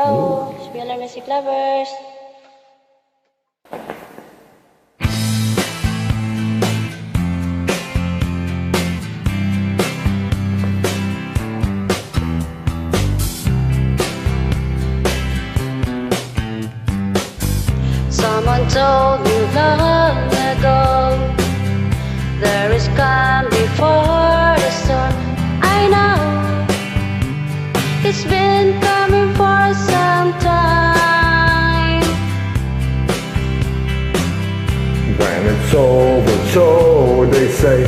Hello, Spiller Music Lovers! Someone told me long ago there is calm before the storm. I know it's been coming for some time. When it's over, so they say,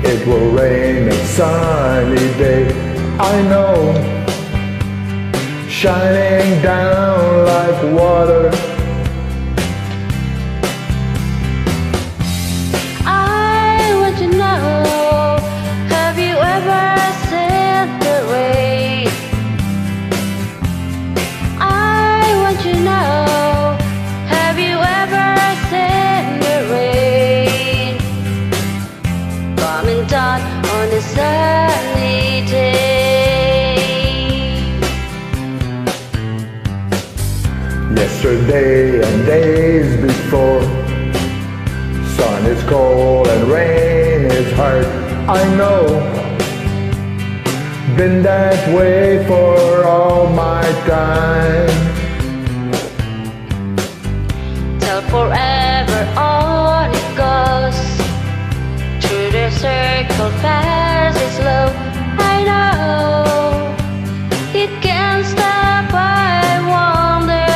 it will rain a sunny day. I know, shining down like water. I want to know, have you ever seen the rain? I want to know, have you ever seen the rain coming down on a sunny day? Yesterday and days before, sun is cold and rain is hard. I know, been that way for all my time. Till forever on it goes, through the circle passes slow. I know it can't stop, I wonder.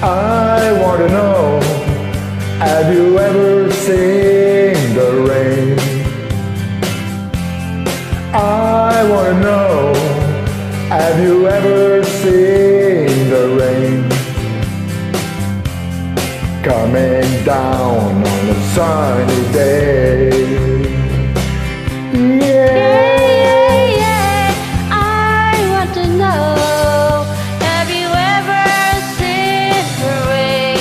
I want to know, have you ever seen the rain? I want to know, have you ever seen the rain coming down on a sunny day? Yeah, I want to know, have you ever seen the rain?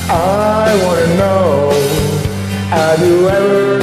I want to know, have you ever